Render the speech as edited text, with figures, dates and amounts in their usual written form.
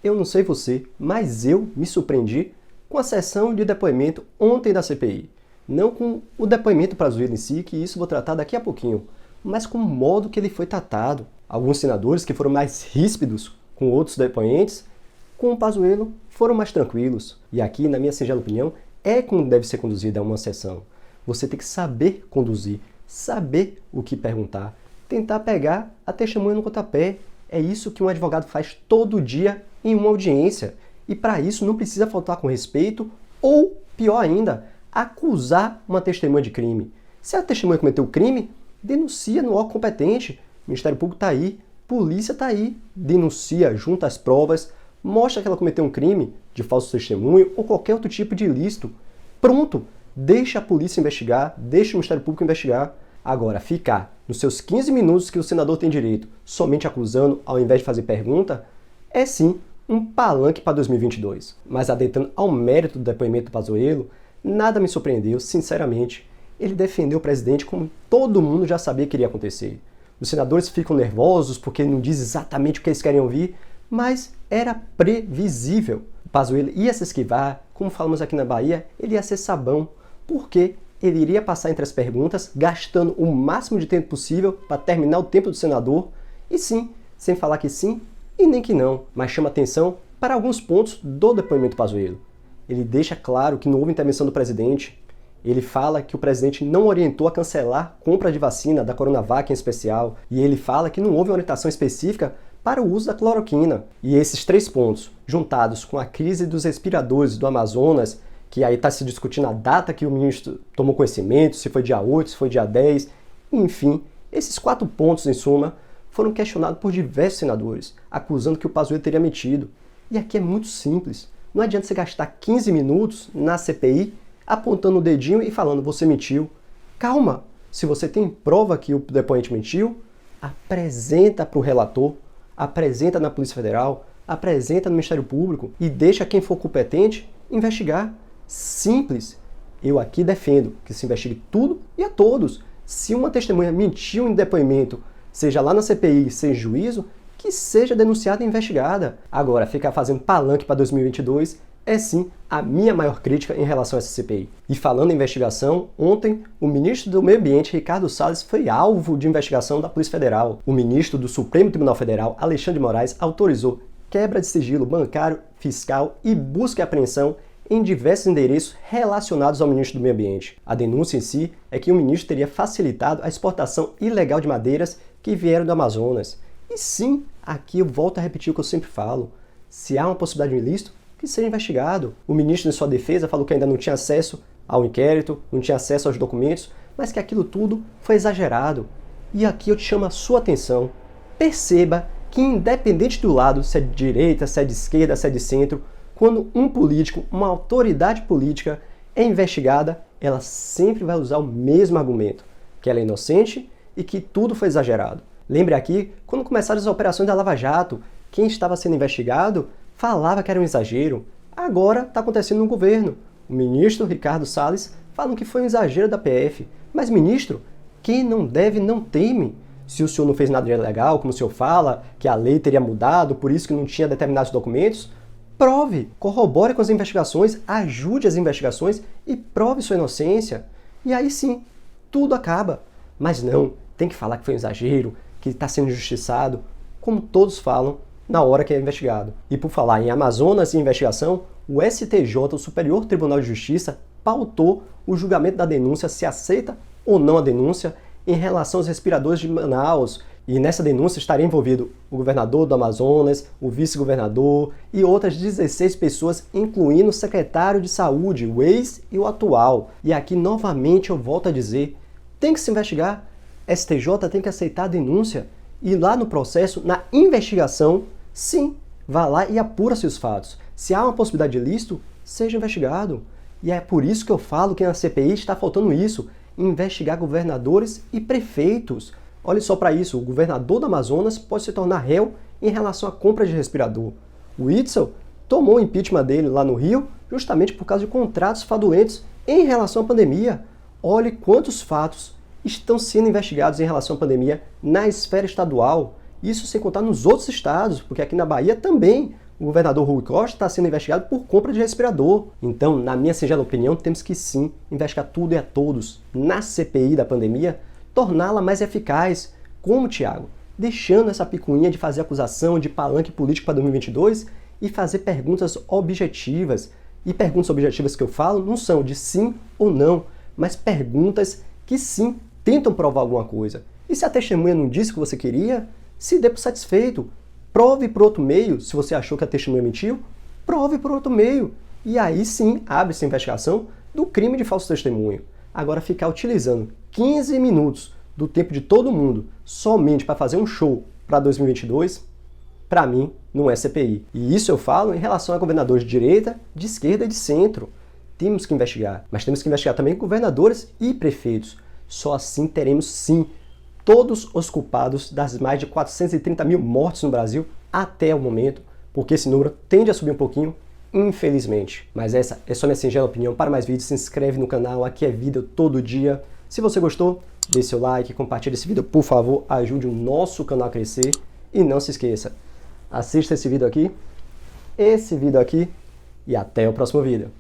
Eu não sei você, mas eu me surpreendi com a sessão de depoimento ontem da CPI. Não com o depoimento Pazuello em si, que isso vou tratar daqui a pouquinho, mas com o modo que ele foi tratado. Alguns senadores que foram mais ríspidos com outros depoentes, com o Pazuello foram mais tranquilos. E aqui, na minha singela opinião, é como deve ser conduzida uma sessão. Você tem que saber conduzir, saber o que perguntar, tentar pegar a testemunha no pontapé. É isso que um advogado faz todo dia em uma audiência. E para isso não precisa faltar com respeito ou, pior ainda, acusar uma testemunha de crime. Se a testemunha cometeu crime, denuncia no órgão competente. O Ministério Público está aí, polícia está aí. Denuncia, junta as provas, mostra que ela cometeu um crime de falso testemunho ou qualquer outro tipo de ilícito. Pronto, deixa a polícia investigar, deixa o Ministério Público investigar. Agora, ficar nos seus 15 minutos que o senador tem direito somente acusando ao invés de fazer pergunta, é sim um palanque para 2022. Mas adentrando ao mérito do depoimento do Pazuello, nada me surpreendeu, sinceramente. Ele defendeu o presidente como todo mundo já sabia que iria acontecer. Os senadores ficam nervosos porque ele não diz exatamente o que eles querem ouvir, mas era previsível. O Pazuello ia se esquivar, como falamos aqui na Bahia, ele ia ser sabão, porque ele iria passar entre as perguntas, gastando o máximo de tempo possível para terminar o tempo do senador, e sim, sem falar que sim e nem que não, mas chama atenção para alguns pontos do depoimento do Pazuello. Ele deixa claro que não houve intervenção do presidente, ele fala que o presidente não orientou a cancelar compra de vacina da Coronavac em especial, e ele fala que não houve orientação específica para o uso da cloroquina. E esses três pontos, juntados com a crise dos respiradores do Amazonas, que aí está se discutindo a data que o ministro tomou conhecimento, se foi dia 8, se foi dia 10, enfim, esses 4 pontos, em suma, foram questionados por diversos senadores, acusando que o Pazuello teria mentido. E aqui é muito simples. Não adianta você gastar 15 minutos na CPI apontando o dedinho e falando, você mentiu. Calma! Se você tem prova que o depoente mentiu, apresenta para o relator, apresenta na Polícia Federal, apresenta no Ministério Público e deixa quem for competente investigar. Simples. Eu aqui defendo que se investigue tudo e a todos. Se uma testemunha mentiu em depoimento, seja lá na CPI, seja em juízo, que seja denunciada e investigada. Agora, ficar fazendo palanque para 2022 é sim a minha maior crítica em relação a essa CPI. E falando em investigação, ontem o ministro do Meio Ambiente, Ricardo Salles, foi alvo de investigação da Polícia Federal. O ministro do Supremo Tribunal Federal, Alexandre de Moraes, autorizou quebra de sigilo bancário, fiscal e busca e apreensão em diversos endereços relacionados ao ministro do Meio Ambiente. A denúncia em si é que o ministro teria facilitado a exportação ilegal de madeiras que vieram do Amazonas. E sim, aqui eu volto a repetir o que eu sempre falo. Se há uma possibilidade de ilícito, que seja investigado. O ministro, em sua defesa, falou que ainda não tinha acesso ao inquérito, não tinha acesso aos documentos, mas que aquilo tudo foi exagerado. E aqui eu te chamo a sua atenção. Perceba que independente do lado, se é de direita, se é de esquerda, se é de centro, quando um político, uma autoridade política é investigada, ela sempre vai usar o mesmo argumento, que ela é inocente e que tudo foi exagerado. Lembre aqui, quando começaram as operações da Lava Jato, quem estava sendo investigado falava que era um exagero. Agora está acontecendo no governo. O ministro Ricardo Salles fala que foi um exagero da PF. Mas, ministro, quem não deve não teme. Se o senhor não fez nada de ilegal, como o senhor fala, que a lei teria mudado, por isso que não tinha determinados documentos, prove, corrobore com as investigações, ajude as investigações e prove sua inocência. E aí sim, tudo acaba. Mas não, tem que falar que foi um exagero, que está sendo injustiçado, como todos falam na hora que é investigado. E por falar em Amazonas e investigação, o STJ, o Superior Tribunal de Justiça, pautou o julgamento da denúncia, se aceita ou não a denúncia, em relação aos respiradores de Manaus. E nessa denúncia estaria envolvido o governador do Amazonas, o vice-governador e outras 16 pessoas, incluindo o secretário de saúde, o ex e o atual. E aqui, novamente, eu volto a dizer, tem que se investigar. STJ tem que aceitar a denúncia. E lá no processo, na investigação, sim, vá lá e apura-se os fatos. Se há uma possibilidade de ilícito, seja investigado. E é por isso que eu falo que na CPI está faltando isso, investigar governadores e prefeitos. Olha só para isso, o governador do Amazonas pode se tornar réu em relação à compra de respirador. O Witzel tomou o impeachment dele lá no Rio justamente por causa de contratos fraudulentos em relação à pandemia. Olhe quantos fatos estão sendo investigados em relação à pandemia na esfera estadual. Isso sem contar nos outros estados, porque aqui na Bahia também O governador Rui Costa está sendo investigado por compra de respirador. Então, na minha singela opinião, temos que sim investigar tudo e a todos na CPI da pandemia, torná-la mais eficaz. Como, Thiago? Deixando essa picuinha de fazer acusação de palanque político para 2022 e fazer perguntas objetivas. E perguntas objetivas que eu falo não são de sim ou não, mas perguntas que sim tentam provar alguma coisa. E se a testemunha não disse o que você queria, se dê por satisfeito. Prove por outro meio, se você achou que a testemunha mentiu, prove por outro meio. E aí sim abre-se a investigação do crime de falso testemunho. Agora ficar utilizando 15 minutos do tempo de todo mundo somente para fazer um show para 2022, para mim, não é CPI. E isso eu falo em relação a governadores de direita, de esquerda e de centro. Temos que investigar, mas temos que investigar também governadores e prefeitos. Só assim teremos sim todos os culpados das mais de 430 mil mortes no Brasil até o momento, porque esse número tende a subir um pouquinho, infelizmente. Mas essa é só minha singela opinião. Para mais vídeos, se inscreve no canal, aqui é vídeo todo dia. Se você gostou, dê seu like, compartilhe esse vídeo, por favor, ajude o nosso canal a crescer. E não se esqueça, assista esse vídeo aqui e até o próximo vídeo.